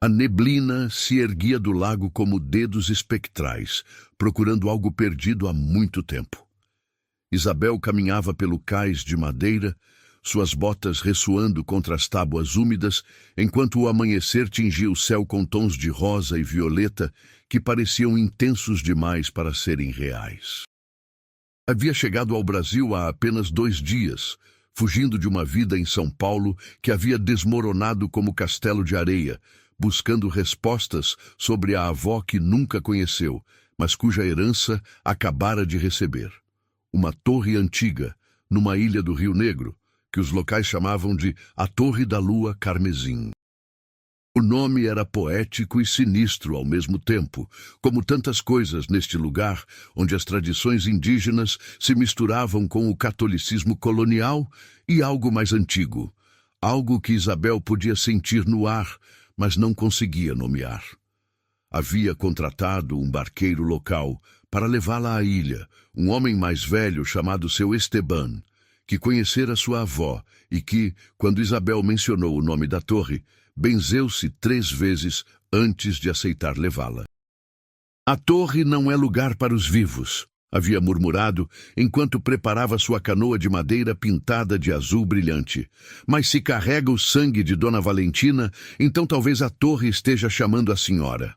A neblina se erguia do lago como dedos espectrais, procurando algo perdido há muito tempo. Isabel caminhava pelo cais de madeira, suas botas ressoando contra as tábuas úmidas, enquanto o amanhecer tingia o céu com tons de rosa e violeta que pareciam intensos demais para serem reais. Havia chegado ao Brasil há apenas 2 dias, fugindo de uma vida em São Paulo que havia desmoronado como castelo de areia, buscando respostas sobre a avó que nunca conheceu, mas cuja herança acabara de receber. Uma torre antiga, numa ilha do Rio Negro, que os locais chamavam de a Torre da Lua Carmesim. O nome era poético e sinistro ao mesmo tempo, como tantas coisas neste lugar onde as tradições indígenas se misturavam com o catolicismo colonial e algo mais antigo, algo que Isabel podia sentir no ar, mas não conseguia nomear. Havia contratado um barqueiro local para levá-la à ilha, um homem mais velho chamado seu Esteban, que conhecera sua avó e que, quando Isabel mencionou o nome da torre, benzeu-se 3 vezes antes de aceitar levá-la. A torre não é lugar para os vivos, havia murmurado enquanto preparava sua canoa de madeira pintada de azul brilhante. Mas se carrega o sangue de Dona Valentina, então talvez a torre esteja chamando a senhora.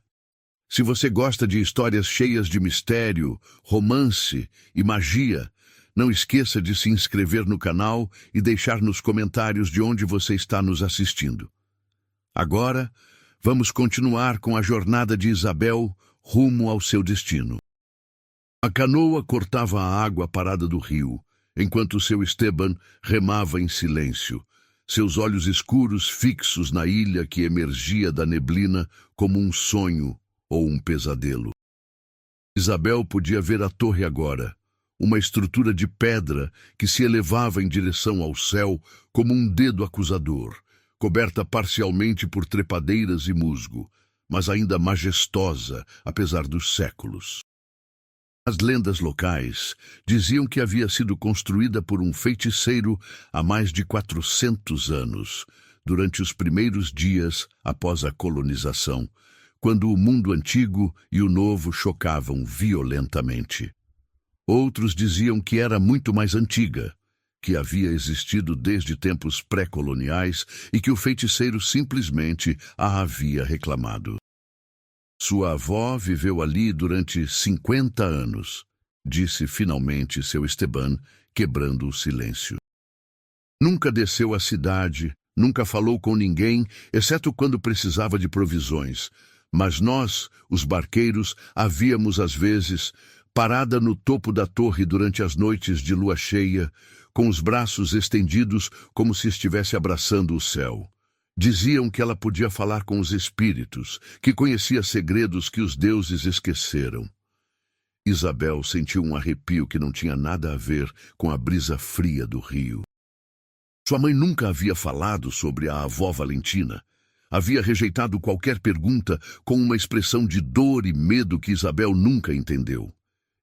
Se você gosta de histórias cheias de mistério, romance e magia, não esqueça de se inscrever no canal e deixar nos comentários de onde você está nos assistindo. Agora, vamos continuar com a jornada de Isabel rumo ao seu destino. A canoa cortava a água parada do rio, enquanto seu Esteban remava em silêncio, seus olhos escuros fixos na ilha que emergia da neblina como um sonho ou um pesadelo. Isabel podia ver a torre agora, uma estrutura de pedra que se elevava em direção ao céu como um dedo acusador, coberta parcialmente por trepadeiras e musgo, mas ainda majestosa, apesar dos séculos. As lendas locais diziam que havia sido construída por um feiticeiro há mais de 400 anos, durante os primeiros dias após a colonização, quando o mundo antigo e o novo chocavam violentamente. Outros diziam que era muito mais antiga, que havia existido desde tempos pré-coloniais e que o feiticeiro simplesmente a havia reclamado. Sua avó viveu ali durante 50 anos, disse finalmente seu Esteban, quebrando o silêncio. Nunca desceu à cidade, nunca falou com ninguém, exceto quando precisava de provisões. Mas nós, os barqueiros, a víamos às vezes, parada no topo da torre durante as noites de lua cheia, com os braços estendidos como se estivesse abraçando o céu. Diziam que ela podia falar com os espíritos, que conhecia segredos que os deuses esqueceram. Isabel sentiu um arrepio que não tinha nada a ver com a brisa fria do rio. Sua mãe nunca havia falado sobre a avó Valentina. Havia rejeitado qualquer pergunta com uma expressão de dor e medo que Isabel nunca entendeu.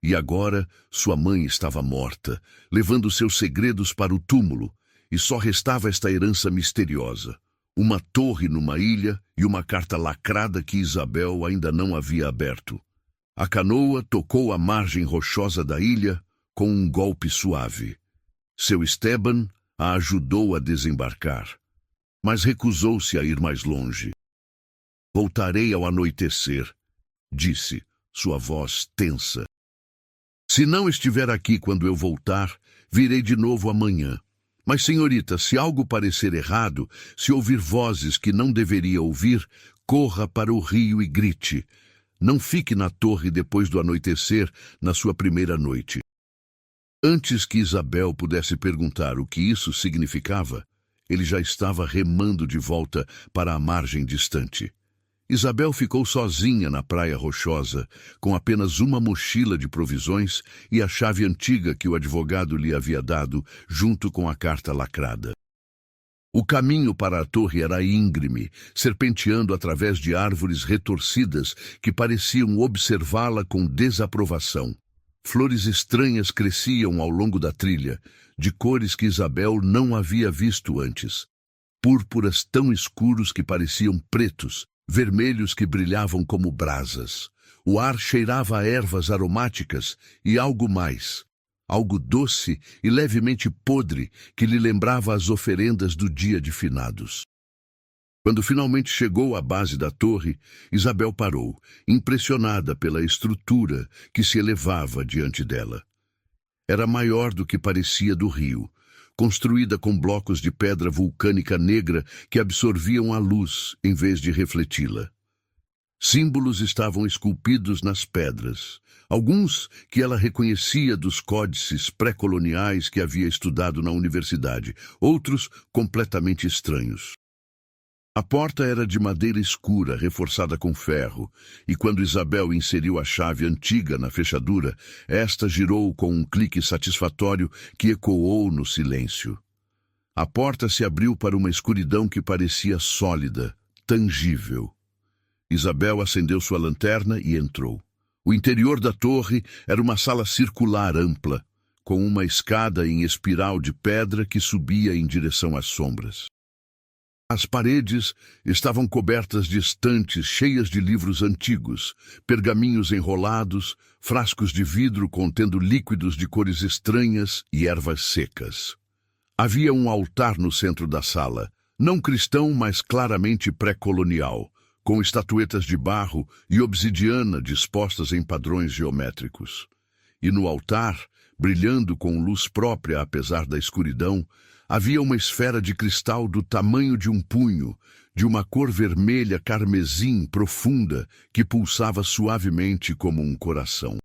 E agora sua mãe estava morta, levando seus segredos para o túmulo, e só restava esta herança misteriosa. Uma torre numa ilha e uma carta lacrada que Isabel ainda não havia aberto. A canoa tocou a margem rochosa da ilha com um golpe suave. Seu Esteban a ajudou a desembarcar, mas recusou-se a ir mais longe. Voltarei ao anoitecer, disse, sua voz tensa. Se não estiver aqui quando eu voltar, virei de novo amanhã. Mas, senhorita, se algo parecer errado, se ouvir vozes que não deveria ouvir, corra para o rio e grite. Não fique na torre depois do anoitecer, na sua primeira noite. Antes que Isabel pudesse perguntar o que isso significava, ele já estava remando de volta para a margem distante. Isabel ficou sozinha na praia rochosa, com apenas uma mochila de provisões e a chave antiga que o advogado lhe havia dado, junto com a carta lacrada. O caminho para a torre era íngreme, serpenteando através de árvores retorcidas que pareciam observá-la com desaprovação. Flores estranhas cresciam ao longo da trilha, de cores que Isabel não havia visto antes. Púrpuras tão escuros que pareciam pretos, vermelhos que brilhavam como brasas. O ar cheirava a ervas aromáticas e algo mais, algo doce e levemente podre que lhe lembrava as oferendas do dia de finados. Quando finalmente chegou à base da torre, Isabel parou, impressionada pela estrutura que se elevava diante dela. Era maior do que parecia do rio, construída com blocos de pedra vulcânica negra que absorviam a luz em vez de refleti-la. Símbolos estavam esculpidos nas pedras, alguns que ela reconhecia dos códices pré-coloniais que havia estudado na universidade, outros completamente estranhos. A porta era de madeira escura, reforçada com ferro, e quando Isabel inseriu a chave antiga na fechadura, esta girou com um clique satisfatório que ecoou no silêncio. A porta se abriu para uma escuridão que parecia sólida, tangível. Isabel acendeu sua lanterna e entrou. O interior da torre era uma sala circular ampla, com uma escada em espiral de pedra que subia em direção às sombras. As paredes estavam cobertas de estantes cheias de livros antigos, pergaminhos enrolados, frascos de vidro contendo líquidos de cores estranhas e ervas secas. Havia um altar no centro da sala, não cristão, mas claramente pré-colonial, com estatuetas de barro e obsidiana dispostas em padrões geométricos. E no altar, brilhando com luz própria apesar da escuridão, havia uma esfera de cristal do tamanho de um punho, de uma cor vermelha carmesim profunda que pulsava suavemente como um coração.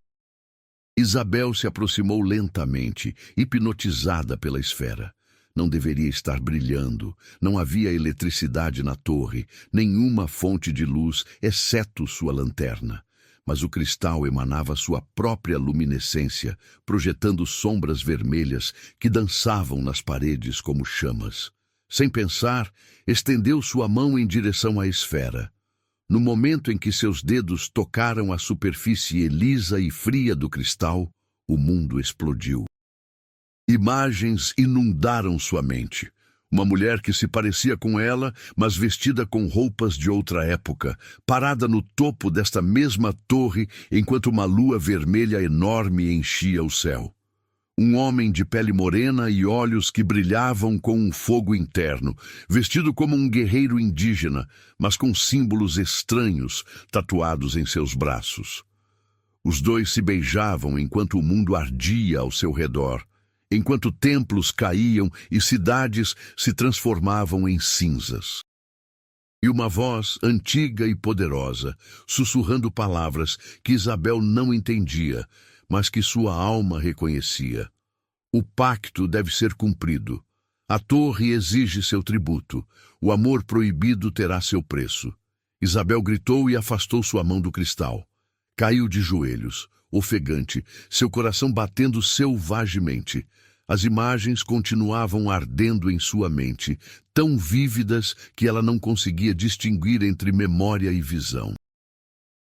Isabel se aproximou lentamente, hipnotizada pela esfera. Não deveria estar brilhando, não havia eletricidade na torre, nenhuma fonte de luz, exceto sua lanterna. Mas o cristal emanava sua própria luminescência, projetando sombras vermelhas que dançavam nas paredes como chamas. Sem pensar, estendeu sua mão em direção à esfera. No momento em que seus dedos tocaram a superfície lisa e fria do cristal, o mundo explodiu. Imagens inundaram sua mente. Uma mulher que se parecia com ela, mas vestida com roupas de outra época, parada no topo desta mesma torre enquanto uma lua vermelha enorme enchia o céu. Um homem de pele morena e olhos que brilhavam com um fogo interno, vestido como um guerreiro indígena, mas com símbolos estranhos tatuados em seus braços. Os dois se beijavam enquanto o mundo ardia ao seu redor, enquanto templos caíam e cidades se transformavam em cinzas. E uma voz antiga e poderosa, sussurrando palavras que Isabel não entendia, mas que sua alma reconhecia. O pacto deve ser cumprido. A torre exige seu tributo. O amor proibido terá seu preço. Isabel gritou e afastou sua mão do cristal. Caiu de joelhos, ofegante, seu coração batendo selvagemente. As imagens continuavam ardendo em sua mente, tão vívidas que ela não conseguia distinguir entre memória e visão.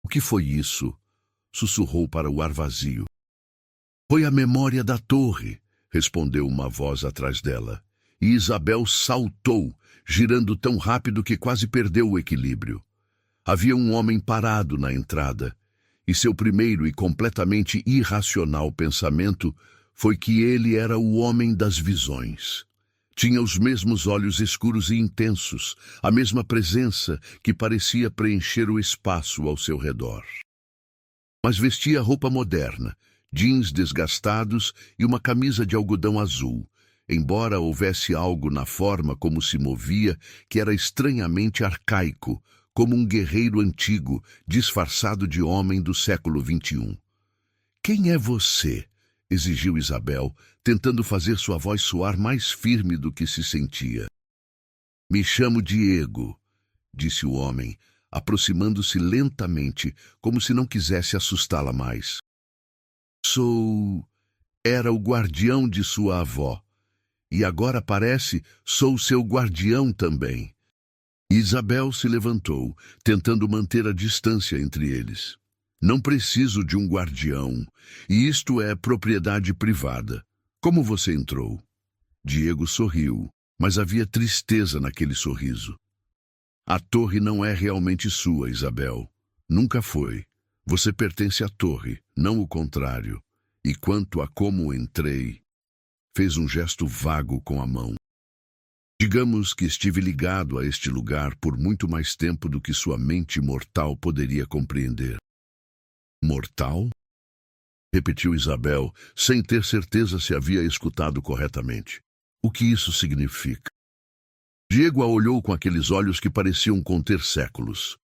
O que foi isso? Sussurrou para o ar vazio. Foi a memória da torre, respondeu uma voz atrás dela. E Isabel saltou, girando tão rápido que quase perdeu o equilíbrio. Havia um homem parado na entrada, e seu primeiro e completamente irracional pensamento foi que ele era o homem das visões. Tinha os mesmos olhos escuros e intensos, a mesma presença que parecia preencher o espaço ao seu redor. Mas vestia roupa moderna, jeans desgastados e uma camisa de algodão azul, embora houvesse algo na forma como se movia que era estranhamente arcaico, como um guerreiro antigo, disfarçado de homem do século XXI. Quem é você? Exigiu Isabel, tentando fazer sua voz soar mais firme do que se sentia. Me chamo Diego, disse o homem, aproximando-se lentamente, como se não quisesse assustá-la mais. Era o guardião de sua avó. E agora parece, sou seu guardião também. Isabel se levantou, tentando manter a distância entre eles. Não preciso de um guardião, e isto é propriedade privada. Como você entrou? Diego sorriu, mas havia tristeza naquele sorriso. A torre não é realmente sua, Isabel. Nunca foi. Você pertence à torre, não o contrário. E quanto a como entrei, fez um gesto vago com a mão. Digamos que estive ligado a este lugar por muito mais tempo do que sua mente mortal poderia compreender. Mortal? Repetiu Isabel, sem ter certeza se havia escutado corretamente. O que isso significa? Diego a olhou com aqueles olhos que pareciam conter séculos.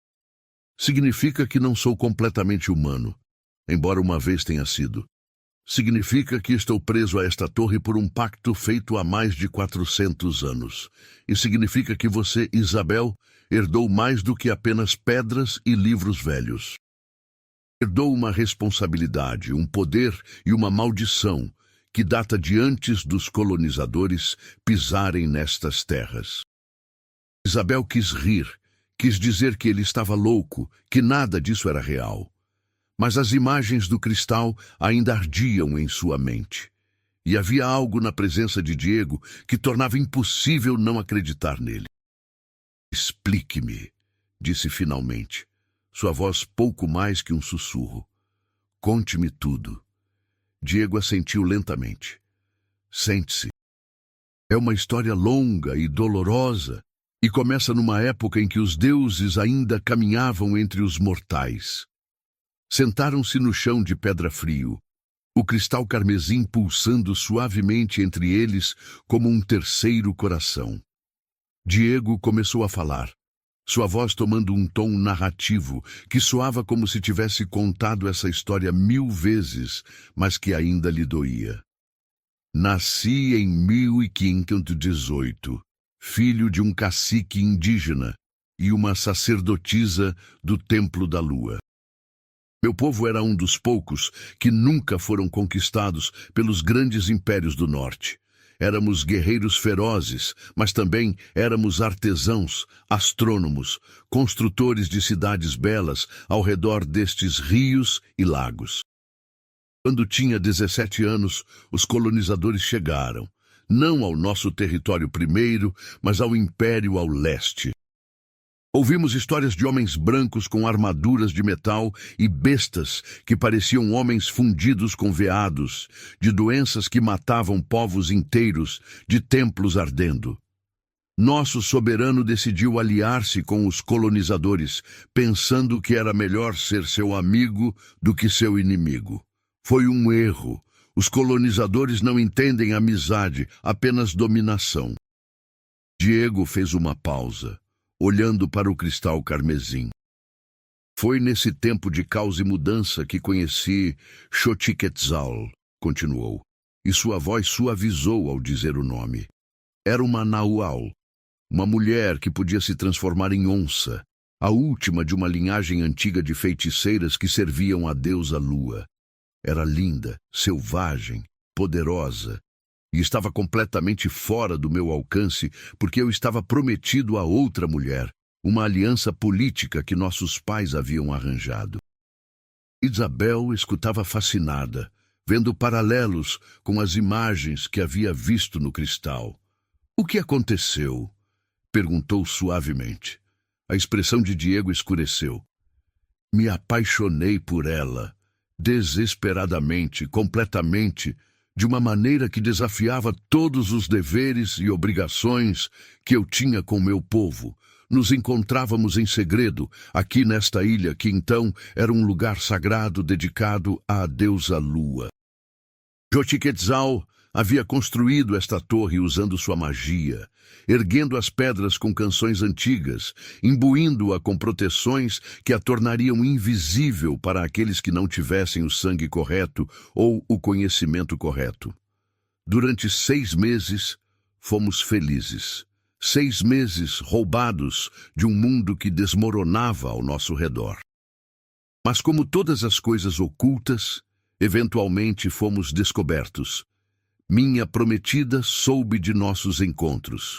Significa que não sou completamente humano, embora uma vez tenha sido. Significa que estou preso a esta torre por um pacto feito há mais de 400 anos. E significa que você, Isabel, herdou mais do que apenas pedras e livros velhos. Herdou uma responsabilidade, um poder e uma maldição que data de antes dos colonizadores pisarem nestas terras. Isabel quis rir, quis dizer que ele estava louco, que nada disso era real. Mas as imagens do cristal ainda ardiam em sua mente. E havia algo na presença de Diego que tornava impossível não acreditar nele. Explique-me, disse finalmente, sua voz pouco mais que um sussurro. Conte-me tudo. Diego assentiu lentamente. Sente-se. É uma história longa e dolorosa, e começa numa época em que os deuses ainda caminhavam entre os mortais. Sentaram-se no chão de pedra frio, o cristal carmesim pulsando suavemente entre eles como um terceiro coração. Diego começou a falar, sua voz tomando um tom narrativo que soava como se tivesse contado essa história 1000 vezes, mas que ainda lhe doía. Nasci em 1518, filho de um cacique indígena e uma sacerdotisa do Templo da Lua. Meu povo era um dos poucos que nunca foram conquistados pelos grandes impérios do norte. Éramos guerreiros ferozes, mas também éramos artesãos, astrônomos, construtores de cidades belas ao redor destes rios e lagos. Quando tinha 17 anos, os colonizadores chegaram, não ao nosso território primeiro, mas ao império ao leste. Ouvimos histórias de homens brancos com armaduras de metal e bestas que pareciam homens fundidos com veados, de doenças que matavam povos inteiros, de templos ardendo. Nosso soberano decidiu aliar-se com os colonizadores, pensando que era melhor ser seu amigo do que seu inimigo. Foi um erro. Os colonizadores não entendem amizade, apenas dominação. Diego fez uma pausa, olhando para o cristal carmesim. Foi nesse tempo de caos e mudança que conheci Xochiquetzal, continuou, e sua voz suavizou ao dizer o nome. Era uma Nahual, uma mulher que podia se transformar em onça, a última de uma linhagem antiga de feiticeiras que serviam à deusa Lua. Era linda, selvagem, poderosa, e estava completamente fora do meu alcance porque eu estava prometido a outra mulher, uma aliança política que nossos pais haviam arranjado. Isabel escutava fascinada, vendo paralelos com as imagens que havia visto no cristal. O que aconteceu? Perguntou suavemente. A expressão de Diego escureceu. Me apaixonei por ela, desesperadamente, completamente, de uma maneira que desafiava todos os deveres e obrigações que eu tinha com meu povo. Nos encontrávamos em segredo, aqui nesta ilha, que então era um lugar sagrado dedicado à deusa Lua. Xochiquetzal havia construído esta torre usando sua magia, erguendo as pedras com canções antigas, imbuindo-a com proteções que a tornariam invisível para aqueles que não tivessem o sangue correto ou o conhecimento correto. Durante 6 meses, fomos felizes. 6 meses roubados de um mundo que desmoronava ao nosso redor. Mas como todas as coisas ocultas, eventualmente fomos descobertos. Minha prometida soube de nossos encontros.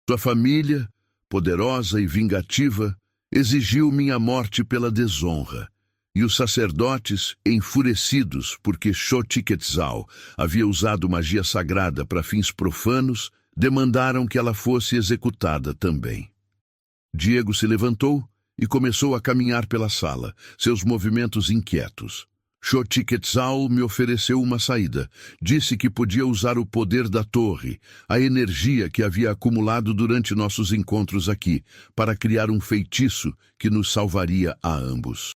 Sua família, poderosa e vingativa, exigiu minha morte pela desonra, e os sacerdotes, enfurecidos porque Xochiquetzal havia usado magia sagrada para fins profanos, demandaram que ela fosse executada também. Diego se levantou e começou a caminhar pela sala, seus movimentos inquietos. Xochiquetzal me ofereceu uma saída. Disse que podia usar o poder da torre, a energia que havia acumulado durante nossos encontros aqui, para criar um feitiço que nos salvaria a ambos.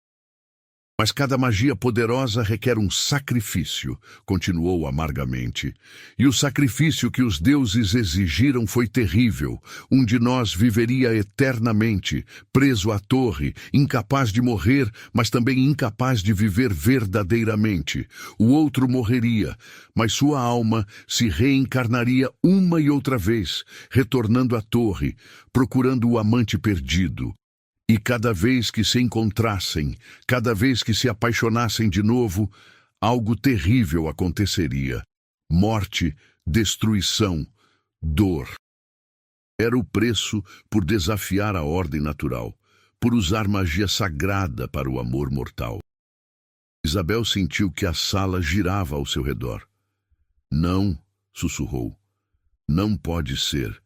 Mas cada magia poderosa requer um sacrifício, continuou amargamente. E o sacrifício que os deuses exigiram foi terrível. Um de nós viveria eternamente, preso à torre, incapaz de morrer, mas também incapaz de viver verdadeiramente. O outro morreria, mas sua alma se reencarnaria uma e outra vez, retornando à torre, procurando o amante perdido. E cada vez que se encontrassem, cada vez que se apaixonassem de novo, algo terrível aconteceria. Morte, destruição, dor. Era o preço por desafiar a ordem natural, por usar magia sagrada para o amor mortal. Isabel sentiu que a sala girava ao seu redor. Não, sussurrou. Não pode ser.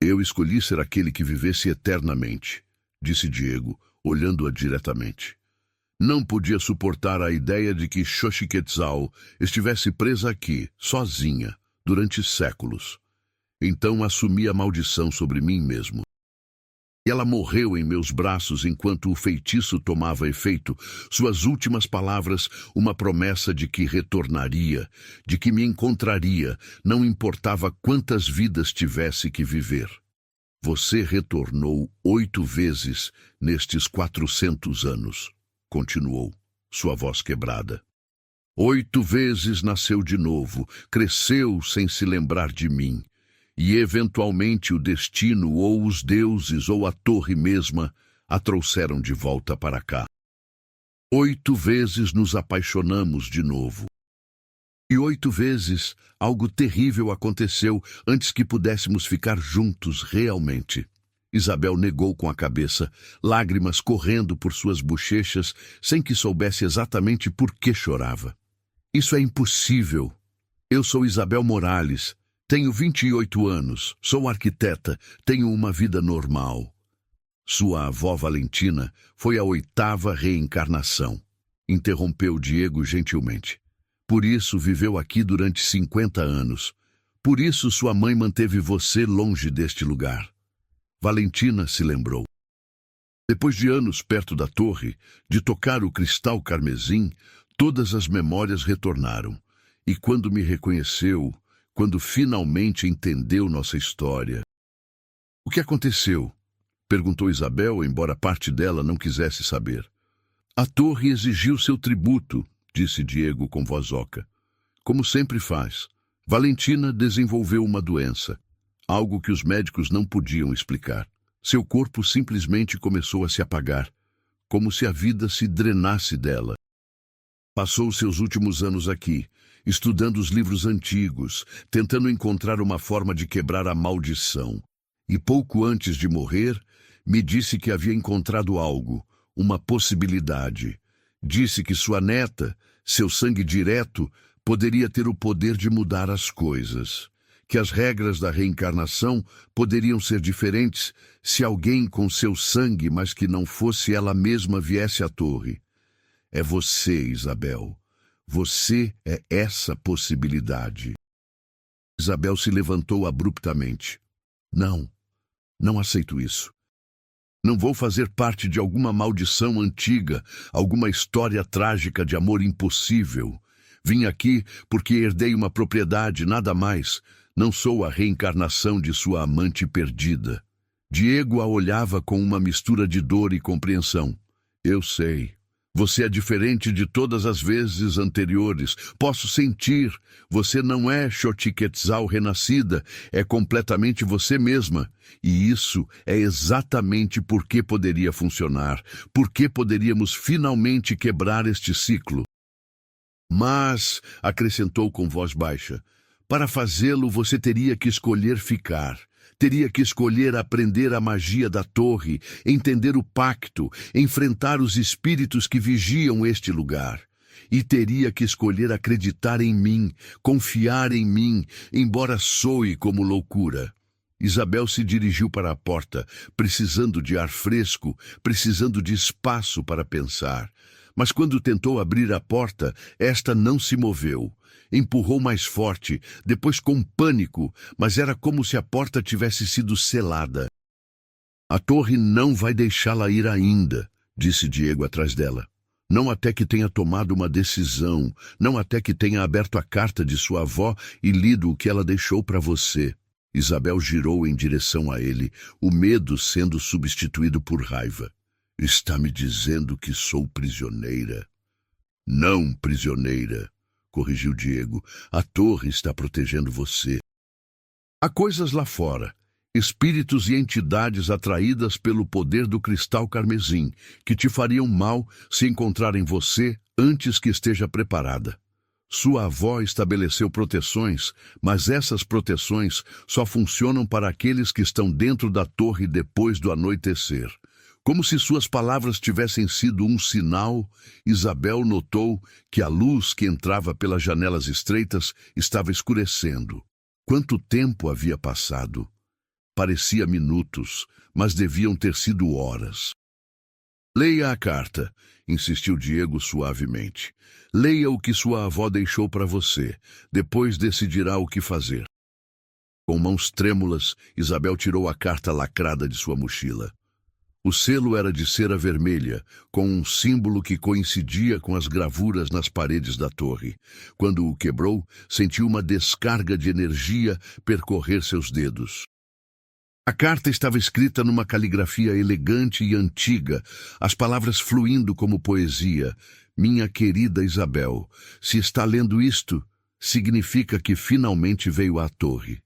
Eu escolhi ser aquele que vivesse eternamente, disse Diego, olhando-a diretamente. Não podia suportar a ideia de que Xochiquetzal estivesse presa aqui, sozinha, durante séculos. Então assumi a maldição sobre mim mesmo. E ela morreu em meus braços enquanto o feitiço tomava efeito, suas últimas palavras, uma promessa de que retornaria, de que me encontraria, não importava quantas vidas tivesse que viver. Você retornou 8 vezes nestes 400 anos, continuou, sua voz quebrada. 8 vezes nasceu de novo, cresceu sem se lembrar de mim, e eventualmente o destino ou os deuses ou a torre mesma a trouxeram de volta para cá. 8 vezes nos apaixonamos de novo. E 8 vezes algo terrível aconteceu antes que pudéssemos ficar juntos realmente. Isabel negou com a cabeça, lágrimas correndo por suas bochechas, sem que soubesse exatamente por que chorava. Isso é impossível. Eu sou Isabel Morales, tenho 28 anos, sou arquiteta, tenho uma vida normal. Sua avó Valentina foi a 8ª reencarnação, interrompeu Diego gentilmente. Por isso viveu aqui durante 50 anos. Por isso sua mãe manteve você longe deste lugar. Valentina se lembrou. Depois de anos perto da torre, de tocar o cristal carmesim, todas as memórias retornaram. E quando me reconheceu, quando finalmente entendeu nossa história... O que aconteceu? Perguntou Isabel, embora parte dela não quisesse saber. A torre exigiu seu tributo, disse Diego com voz oca. Como sempre faz. Valentina desenvolveu uma doença, algo que os médicos não podiam explicar. Seu corpo simplesmente começou a se apagar, como se a vida se drenasse dela. Passou seus últimos anos aqui, estudando os livros antigos, tentando encontrar uma forma de quebrar a maldição. E pouco antes de morrer, me disse que havia encontrado algo, uma possibilidade. Disse que sua neta, seu sangue direto, poderia ter o poder de mudar as coisas. Que as regras da reencarnação poderiam ser diferentes se alguém com seu sangue, mas que não fosse ela mesma, viesse à torre. É você, Isabel. Você é essa possibilidade. Isabel se levantou abruptamente. Não aceito isso. Não vou fazer parte de alguma maldição antiga, alguma história trágica de amor impossível. Vim aqui porque herdei uma propriedade, nada mais. Não sou a reencarnação de sua amante perdida. Diego a olhava com uma mistura de dor e compreensão. Eu sei. Você é diferente de todas as vezes anteriores. Posso sentir. Você não é Xochiquetzal renascida, é completamente você mesma. E isso é exatamente por que poderia funcionar, por que poderíamos finalmente quebrar este ciclo. Mas, acrescentou com voz baixa, para fazê-lo você teria que escolher ficar. Teria que escolher aprender a magia da torre, entender o pacto, enfrentar os espíritos que vigiam este lugar. E teria que escolher acreditar em mim, confiar em mim, embora soe como loucura. Isabel se dirigiu para a porta, precisando de ar fresco, precisando de espaço para pensar. Mas quando tentou abrir a porta, esta não se moveu. Empurrou mais forte, depois com pânico, mas era como se a porta tivesse sido selada. A torre não vai deixá-la ir ainda, disse Diego atrás dela. Não até que tenha tomado uma decisão, não até que tenha aberto a carta de sua avó e lido o que ela deixou para você. Isabel girou em direção a ele, o medo sendo substituído por raiva. Está me dizendo que sou prisioneira? Não prisioneira, corrigiu Diego. A torre está protegendo você. Há coisas lá fora, espíritos e entidades atraídas pelo poder do cristal carmesim, que te fariam mal se encontrarem você antes que esteja preparada. Sua avó estabeleceu proteções, mas essas proteções só funcionam para aqueles que estão dentro da torre depois do anoitecer. Como se suas palavras tivessem sido um sinal, Isabel notou que a luz que entrava pelas janelas estreitas estava escurecendo. Quanto tempo havia passado? Parecia minutos, mas deviam ter sido horas. Leia a carta, insistiu Diego suavemente. Leia o que sua avó deixou para você. Depois decidirá o que fazer. Com mãos trêmulas, Isabel tirou a carta lacrada de sua mochila. O selo era de cera vermelha, com um símbolo que coincidia com as gravuras nas paredes da torre. Quando o quebrou, sentiu uma descarga de energia percorrer seus dedos. A carta estava escrita numa caligrafia elegante e antiga, as palavras fluindo como poesia. Minha querida Isabel, se está lendo isto, significa que finalmente veio à torre.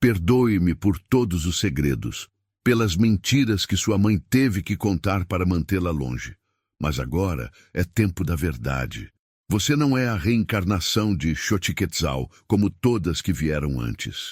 Perdoe-me por todos os segredos, pelas mentiras que sua mãe teve que contar para mantê-la longe. Mas agora é tempo da verdade. Você não é a reencarnação de Xochiquetzal, como todas que vieram antes.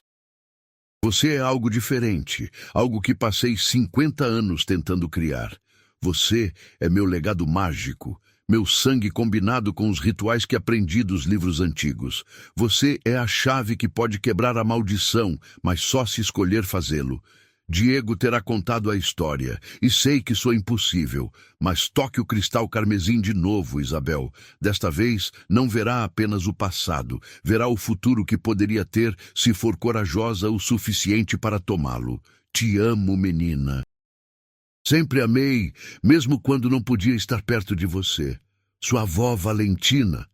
Você é algo diferente, algo que passei 50 anos tentando criar. Você é meu legado mágico, meu sangue combinado com os rituais que aprendi dos livros antigos. Você é a chave que pode quebrar a maldição, mas só se escolher fazê-lo. Diego terá contado a história, e sei que sou impossível, mas toque o cristal carmesim de novo, Isabel. Desta vez, não verá apenas o passado, verá o futuro que poderia ter se for corajosa o suficiente para tomá-lo. Te amo, menina. Sempre amei, mesmo quando não podia estar perto de você. Sua avó Valentina.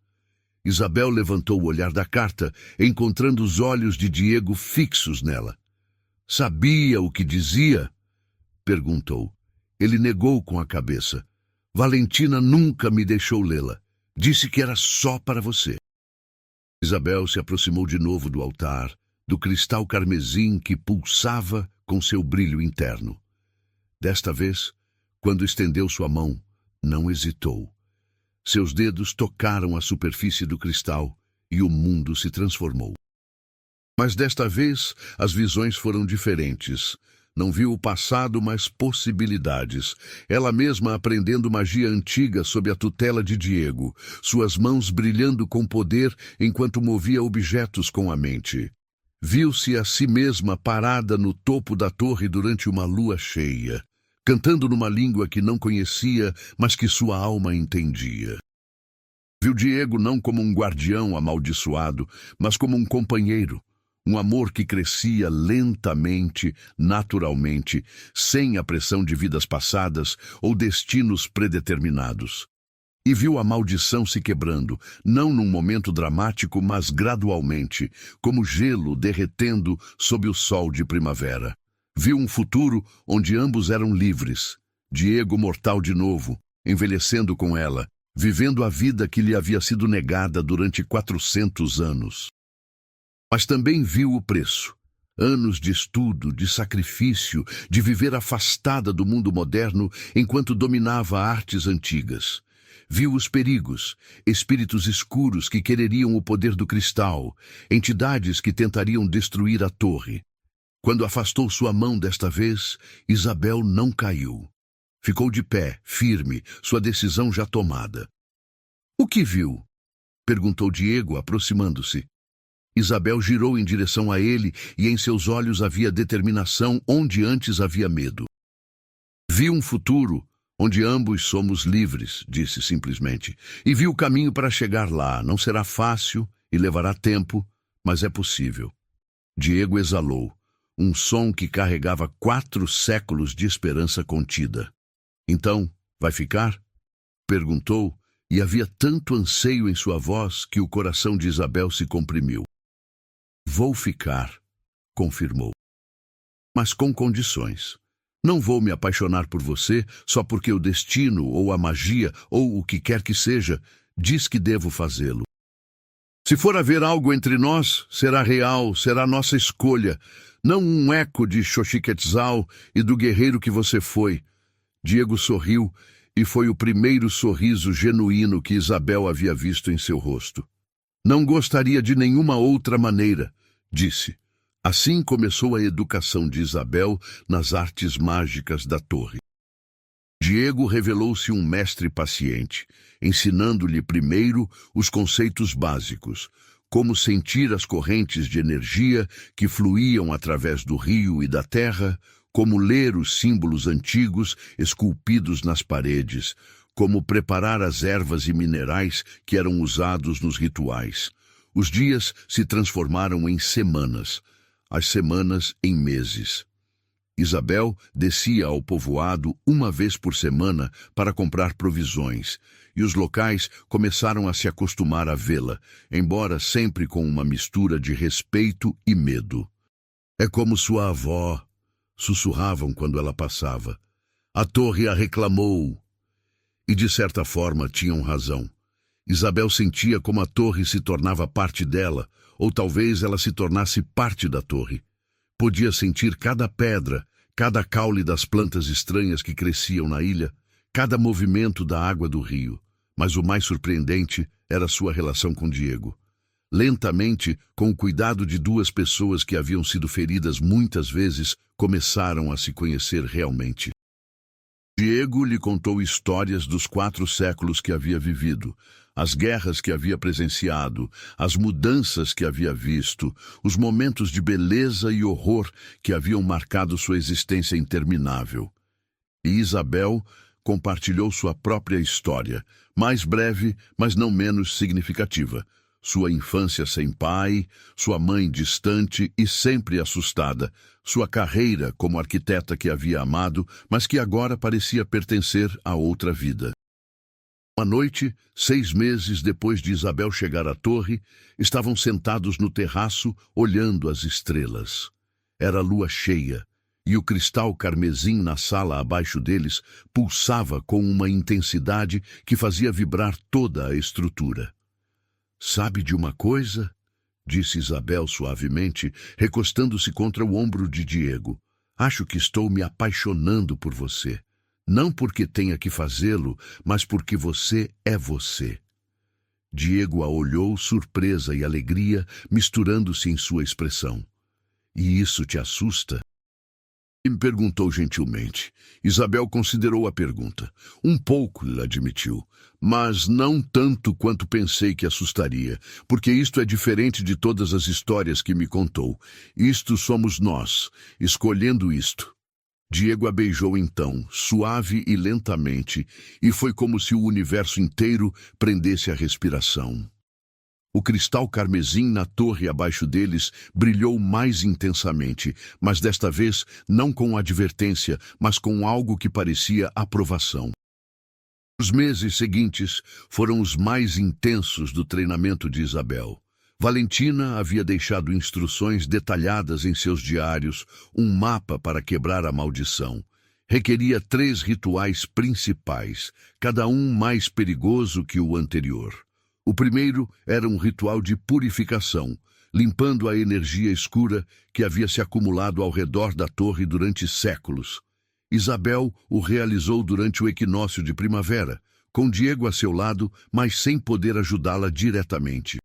Isabel levantou o olhar da carta, encontrando os olhos de Diego fixos nela. Sabia o que dizia? Perguntou. Ele negou com a cabeça. Valentina nunca me deixou lê-la. Disse que era só para você. Isabel se aproximou de novo do altar, do cristal carmesim que pulsava com seu brilho interno. Desta vez, quando estendeu sua mão, não hesitou. Seus dedos tocaram a superfície do cristal e o mundo se transformou. Mas desta vez, as visões foram diferentes. Não viu o passado, mas possibilidades. Ela mesma aprendendo magia antiga sob a tutela de Diego, suas mãos brilhando com poder enquanto movia objetos com a mente. Viu-se a si mesma parada no topo da torre durante uma lua cheia, cantando numa língua que não conhecia, mas que sua alma entendia. Viu Diego não como um guardião amaldiçoado, mas como um companheiro. Um amor que crescia lentamente, naturalmente, sem a pressão de vidas passadas ou destinos predeterminados. E viu a maldição se quebrando, não num momento dramático, mas gradualmente, como gelo derretendo sob o sol de primavera. Viu um futuro onde ambos eram livres. Diego mortal de novo, envelhecendo com ela, vivendo a vida que lhe havia sido negada durante 400 anos. Mas também viu o preço. Anos de estudo, de sacrifício, de viver afastada do mundo moderno enquanto dominava artes antigas. Viu os perigos, espíritos escuros que quereriam o poder do cristal, entidades que tentariam destruir a torre. Quando afastou sua mão desta vez, Isabel não caiu. Ficou de pé, firme, sua decisão já tomada. O que viu? Perguntou Diego, aproximando-se. Isabel girou em direção a ele e em seus olhos havia determinação onde antes havia medo. Vi um futuro onde ambos somos livres, disse simplesmente, e vi o caminho para chegar lá. Não será fácil e levará tempo, mas é possível. Diego exalou, um som que carregava 4 séculos de esperança contida. Então, vai ficar? Perguntou, e havia tanto anseio em sua voz que o coração de Isabel se comprimiu. Vou ficar, confirmou. Mas com condições. Não vou me apaixonar por você só porque o destino, ou a magia, ou o que quer que seja, diz que devo fazê-lo. Se for haver algo entre nós, será real, será nossa escolha, não um eco de Xochiquetzal e do guerreiro que você foi. Diego sorriu, e foi o primeiro sorriso genuíno que Isabel havia visto em seu rosto. Não gostaria de nenhuma outra maneira, disse. Assim começou a educação de Isabel nas artes mágicas da torre. Diego revelou-se um mestre paciente, ensinando-lhe primeiro os conceitos básicos, como sentir as correntes de energia que fluíam através do rio e da terra, como ler os símbolos antigos esculpidos nas paredes, como preparar as ervas e minerais que eram usados nos rituais. Os dias se transformaram em semanas, as semanas em meses. Isabel descia ao povoado uma vez por semana para comprar provisões, e os locais começaram a se acostumar a vê-la, embora sempre com uma mistura de respeito e medo. É como sua avó, sussurravam quando ela passava. A torre a reclamou. E de certa forma tinham razão. Isabel sentia como a torre se tornava parte dela, ou talvez ela se tornasse parte da torre. Podia sentir cada pedra, cada caule das plantas estranhas que cresciam na ilha, cada movimento da água do rio. Mas o mais surpreendente era sua relação com Diego. Lentamente, com o cuidado de 2 pessoas que haviam sido feridas muitas vezes, começaram a se conhecer realmente. Diego lhe contou histórias dos 4 séculos que havia vivido, as guerras que havia presenciado, as mudanças que havia visto, os momentos de beleza e horror que haviam marcado sua existência interminável. E Isabel compartilhou sua própria história, mais breve, mas não menos significativa. Sua infância sem pai, sua mãe distante e sempre assustada, sua carreira como arquiteta que havia amado, mas que agora parecia pertencer a outra vida. Uma noite, 6 meses depois de Isabel chegar à torre, estavam sentados no terraço, olhando as estrelas. Era lua cheia, e o cristal carmesim na sala abaixo deles pulsava com uma intensidade que fazia vibrar toda a estrutura. Sabe de uma coisa? Disse Isabel suavemente, recostando-se contra o ombro de Diego. Acho que estou me apaixonando por você. Não porque tenha que fazê-lo, mas porque você é você. Diego a olhou, surpresa e alegria, misturando-se em sua expressão. E isso te assusta? Me perguntou gentilmente. Isabel considerou a pergunta. Um pouco, lhe admitiu, mas não tanto quanto pensei que assustaria, porque isto é diferente de todas as histórias que me contou. Isto somos nós, escolhendo isto. Diego a beijou então, suave e lentamente, e foi como se o universo inteiro prendesse a respiração. O cristal carmesim na torre abaixo deles brilhou mais intensamente, mas desta vez não com advertência, mas com algo que parecia aprovação. Os meses seguintes foram os mais intensos do treinamento de Isabel. Valentina havia deixado instruções detalhadas em seus diários, um mapa para quebrar a maldição. Requeria 3 rituais principais, cada um mais perigoso que o anterior. O primeiro era um ritual de purificação, limpando a energia escura que havia se acumulado ao redor da torre durante séculos. Isabel o realizou durante o equinócio de primavera, com Diego a seu lado, mas sem poder ajudá-la diretamente.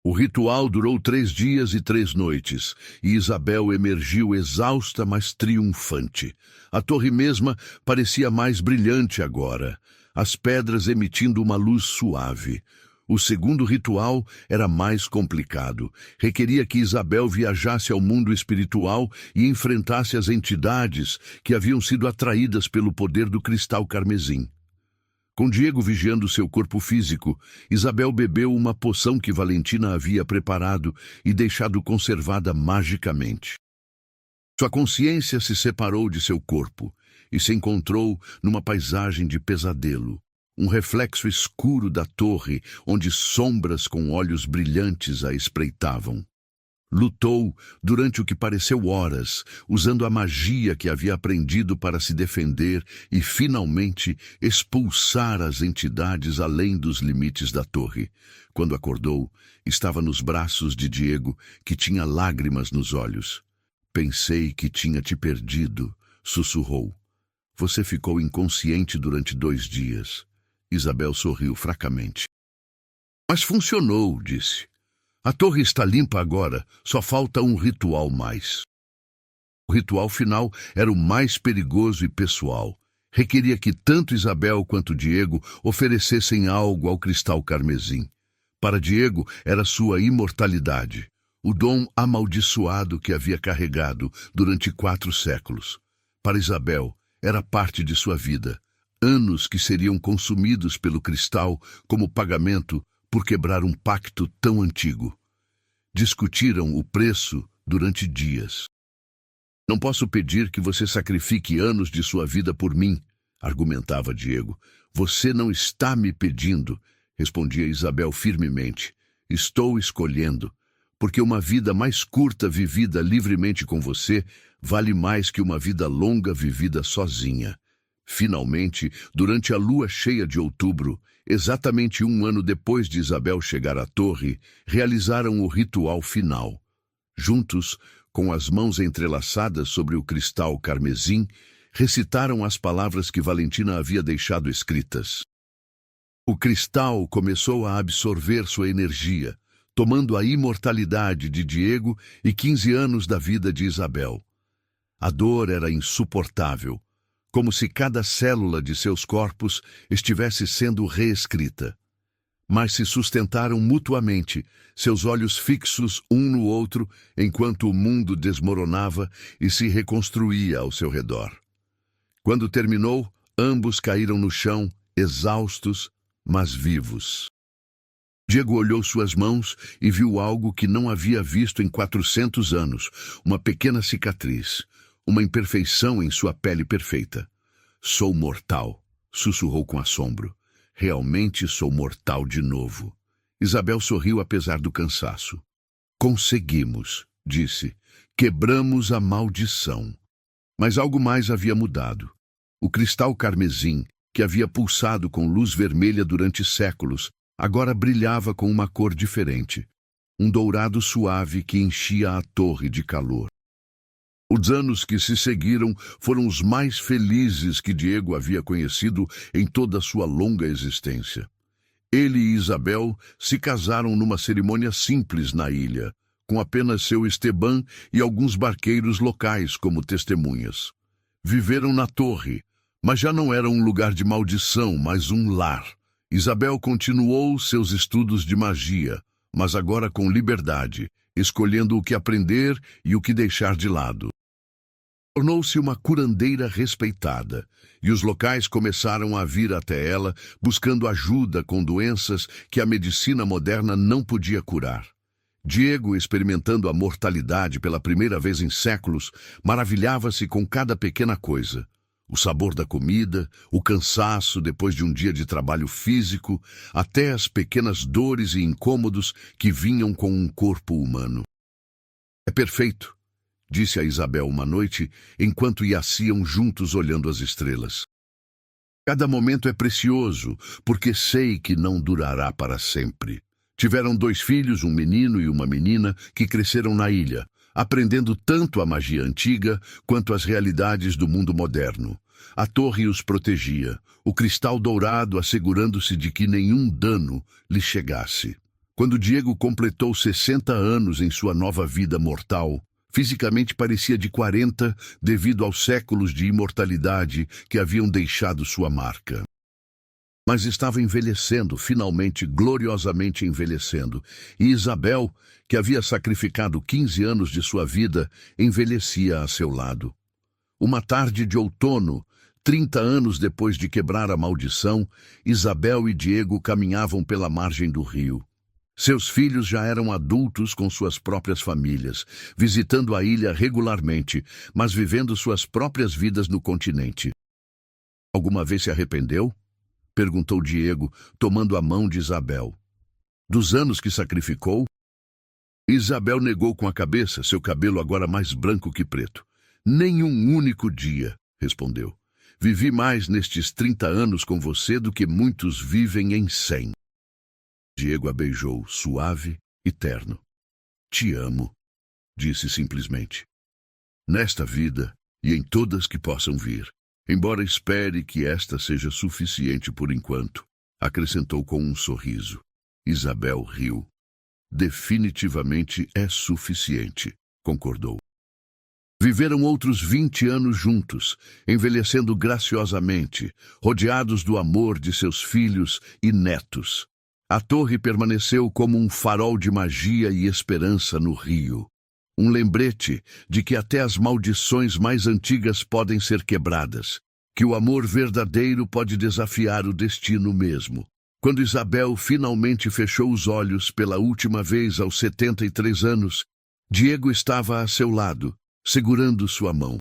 O ritual durou 3 dias e 3 noites, e Isabel emergiu exausta, mas triunfante. A torre mesma parecia mais brilhante agora, as pedras emitindo uma luz suave. O segundo ritual era mais complicado. Requeria que Isabel viajasse ao mundo espiritual e enfrentasse as entidades que haviam sido atraídas pelo poder do cristal carmesim. Com Diego vigiando seu corpo físico, Isabel bebeu uma poção que Valentina havia preparado e deixado conservada magicamente. Sua consciência se separou de seu corpo e se encontrou numa paisagem de pesadelo, um reflexo escuro da torre onde sombras com olhos brilhantes a espreitavam. Lutou durante o que pareceu horas, usando a magia que havia aprendido para se defender e, finalmente, expulsar as entidades além dos limites da torre. Quando acordou, estava nos braços de Diego, que tinha lágrimas nos olhos. Pensei que tinha te perdido, sussurrou. Você ficou inconsciente durante 2 dias. Isabel sorriu fracamente. Mas funcionou, disse. A torre está limpa agora, só falta um ritual mais. O ritual final era o mais perigoso e pessoal. Requeria que tanto Isabel quanto Diego oferecessem algo ao cristal carmesim. Para Diego era sua imortalidade, o dom amaldiçoado que havia carregado durante 4 séculos. Para Isabel, era parte de sua vida, anos que seriam consumidos pelo cristal como pagamento por quebrar um pacto tão antigo. Discutiram o preço durante dias. Não posso pedir que você sacrifique anos de sua vida por mim, argumentava Diego. Você não está me pedindo, respondia Isabel firmemente. Estou escolhendo, porque uma vida mais curta vivida livremente com você vale mais que uma vida longa vivida sozinha. Finalmente, durante a lua cheia de outubro, exatamente 1 ano depois de Isabel chegar à torre, realizaram o ritual final. Juntos, com as mãos entrelaçadas sobre o cristal carmesim, recitaram as palavras que Valentina havia deixado escritas. O cristal começou a absorver sua energia, tomando a imortalidade de Diego e 15 anos da vida de Isabel. A dor era insuportável, como se cada célula de seus corpos estivesse sendo reescrita. Mas se sustentaram mutuamente, seus olhos fixos um no outro, enquanto o mundo desmoronava e se reconstruía ao seu redor. Quando terminou, ambos caíram no chão, exaustos, mas vivos. Diego olhou suas mãos e viu algo que não havia visto em 400 anos, uma pequena cicatriz, uma imperfeição em sua pele perfeita. Sou mortal, sussurrou com assombro. Realmente sou mortal de novo. Isabel sorriu apesar do cansaço. Conseguimos, disse. Quebramos a maldição. Mas algo mais havia mudado. O cristal carmesim, que havia pulsado com luz vermelha durante séculos, agora brilhava com uma cor diferente. Um dourado suave que enchia a torre de calor. Os anos que se seguiram foram os mais felizes que Diego havia conhecido em toda a sua longa existência. Ele e Isabel se casaram numa cerimônia simples na ilha, com apenas seu Esteban e alguns barqueiros locais como testemunhas. Viveram na torre, mas já não era um lugar de maldição, mas um lar. Isabel continuou seus estudos de magia, mas agora com liberdade, escolhendo o que aprender e o que deixar de lado. Tornou-se uma curandeira respeitada, e os locais começaram a vir até ela, buscando ajuda com doenças que a medicina moderna não podia curar. Diego, experimentando a mortalidade pela primeira vez em séculos, maravilhava-se com cada pequena coisa. O sabor da comida, o cansaço depois de um dia de trabalho físico, até as pequenas dores e incômodos que vinham com um corpo humano. É perfeito, disse a Isabel uma noite, enquanto iaciam juntos olhando as estrelas. Cada momento é precioso, porque sei que não durará para sempre. Tiveram 2 filhos, um menino e uma menina, que cresceram na ilha, aprendendo tanto a magia antiga quanto as realidades do mundo moderno. A torre os protegia, o cristal dourado assegurando-se de que nenhum dano lhe chegasse. Quando Diego completou 60 anos em sua nova vida mortal, fisicamente parecia de 40 devido aos séculos de imortalidade que haviam deixado sua marca. Mas estava envelhecendo, finalmente, gloriosamente envelhecendo. E Isabel, que havia sacrificado 15 anos de sua vida, envelhecia a seu lado. Uma tarde de outono, 30 anos depois de quebrar a maldição, Isabel e Diego caminhavam pela margem do rio. Seus filhos já eram adultos com suas próprias famílias, visitando a ilha regularmente, mas vivendo suas próprias vidas no continente. Alguma vez se arrependeu? Perguntou Diego, tomando a mão de Isabel. Dos anos que sacrificou? Isabel negou com a cabeça, seu cabelo agora mais branco que preto. Nem um único dia, respondeu. Vivi mais nestes 30 anos com você do que muitos vivem em 100. Diego a beijou, suave e terno. Te amo, disse simplesmente. Nesta vida e em todas que possam vir. Embora espere que esta seja suficiente por enquanto, acrescentou com um sorriso. Isabel riu. Definitivamente é suficiente, concordou. Viveram outros 20 anos juntos, envelhecendo graciosamente, rodeados do amor de seus filhos e netos. A torre permaneceu como um farol de magia e esperança no rio. Um lembrete de que até as maldições mais antigas podem ser quebradas, que o amor verdadeiro pode desafiar o destino mesmo. Quando Isabel finalmente fechou os olhos pela última vez aos 73 anos, Diego estava a seu lado, segurando sua mão.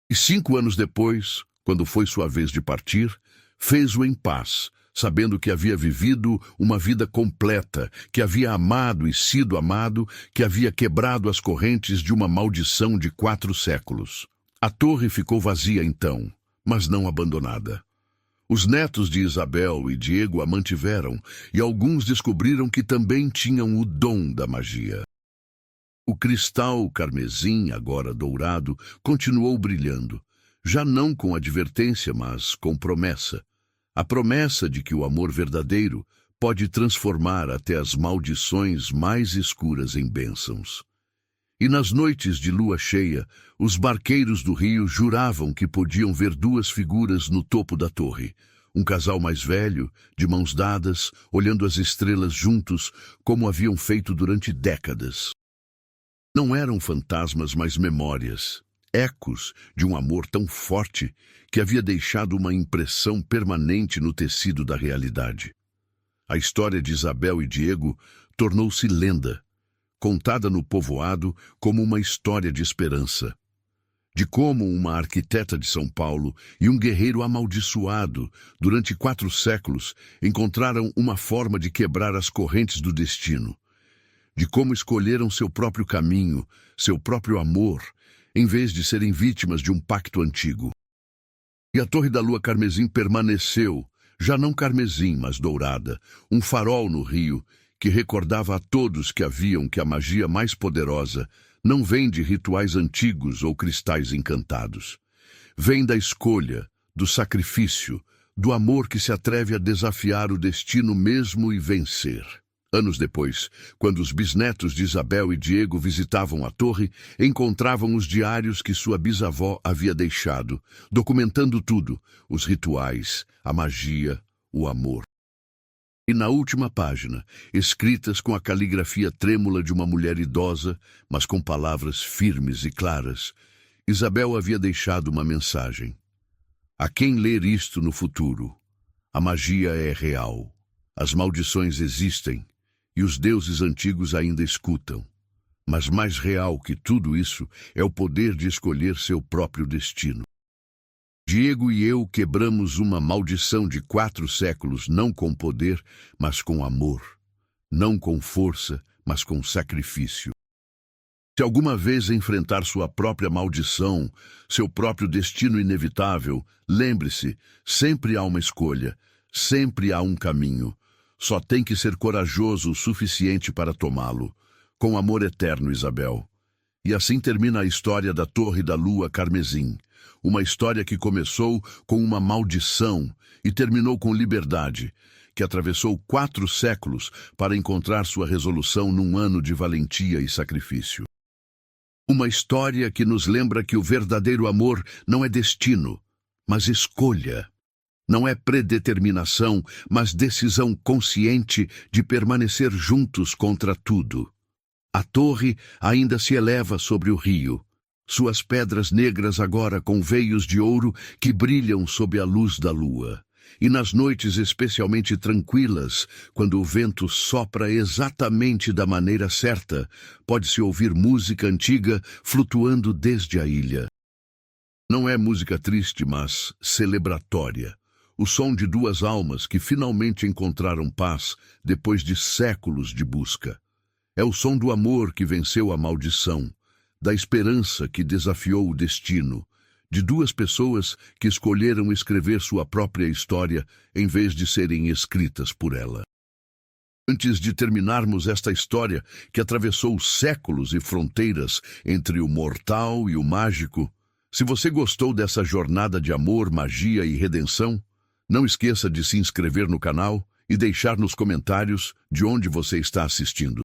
E 5 anos depois, quando foi sua vez de partir, fez-o em paz, sabendo que havia vivido uma vida completa, que havia amado e sido amado, que havia quebrado as correntes de uma maldição de 4 séculos. A torre ficou vazia então, mas não abandonada. Os netos de Isabel e Diego a mantiveram, e alguns descobriram que também tinham o dom da magia. O cristal carmesim, agora dourado, continuou brilhando, já não com advertência, mas com promessa. A promessa de que o amor verdadeiro pode transformar até as maldições mais escuras em bênçãos. E nas noites de lua cheia, os barqueiros do rio juravam que podiam ver 2 figuras no topo da torre. Um casal mais velho, de mãos dadas, olhando as estrelas juntos, como haviam feito durante décadas. Não eram fantasmas, mas memórias, ecos de um amor tão forte que havia deixado uma impressão permanente no tecido da realidade. A história de Isabel e Diego tornou-se lenda, contada no povoado como uma história de esperança, de como uma arquiteta de São Paulo e um guerreiro amaldiçoado, durante 4 séculos, encontraram uma forma de quebrar as correntes do destino, de como escolheram seu próprio caminho, seu próprio amor, em vez de serem vítimas de um pacto antigo. E a Torre da Lua Carmesim permaneceu, já não carmesim, mas dourada, um farol no rio, que recordava a todos que a magia mais poderosa não vem de rituais antigos ou cristais encantados. Vem da escolha, do sacrifício, do amor que se atreve a desafiar o destino mesmo e vencer. Anos depois, quando os bisnetos de Isabel e Diego visitavam a torre, encontravam os diários que sua bisavó havia deixado, documentando tudo, os rituais, a magia, o amor. E na última página, escritas com a caligrafia trêmula de uma mulher idosa, mas com palavras firmes e claras, Isabel havia deixado uma mensagem. A quem ler isto no futuro, a magia é real, as maldições existem, e os deuses antigos ainda escutam. Mas mais real que tudo isso é o poder de escolher seu próprio destino. Diego e eu quebramos uma maldição de 4 séculos, não com poder, mas com amor. Não com força, mas com sacrifício. Se alguma vez enfrentar sua própria maldição, seu próprio destino inevitável, lembre-se, sempre há uma escolha, sempre há um caminho. Só tem que ser corajoso o suficiente para tomá-lo. Com amor eterno, Isabel. E assim termina a história da Torre da Lua Carmesim. Uma história que começou com uma maldição e terminou com liberdade, que atravessou 4 séculos para encontrar sua resolução num ano de valentia e sacrifício. Uma história que nos lembra que o verdadeiro amor não é destino, mas escolha. Não é predeterminação, mas decisão consciente de permanecer juntos contra tudo. A torre ainda se eleva sobre o rio. Suas pedras negras agora com veios de ouro que brilham sob a luz da lua. E nas noites especialmente tranquilas, quando o vento sopra exatamente da maneira certa, pode-se ouvir música antiga flutuando desde a ilha. Não é música triste, mas celebratória. O som de duas almas que finalmente encontraram paz depois de séculos de busca. É o som do amor que venceu a maldição, da esperança que desafiou o destino, de duas pessoas que escolheram escrever sua própria história em vez de serem escritas por ela. Antes de terminarmos esta história que atravessou séculos e fronteiras entre o mortal e o mágico, se você gostou dessa jornada de amor, magia e redenção, não esqueça de se inscrever no canal e deixar nos comentários de onde você está assistindo.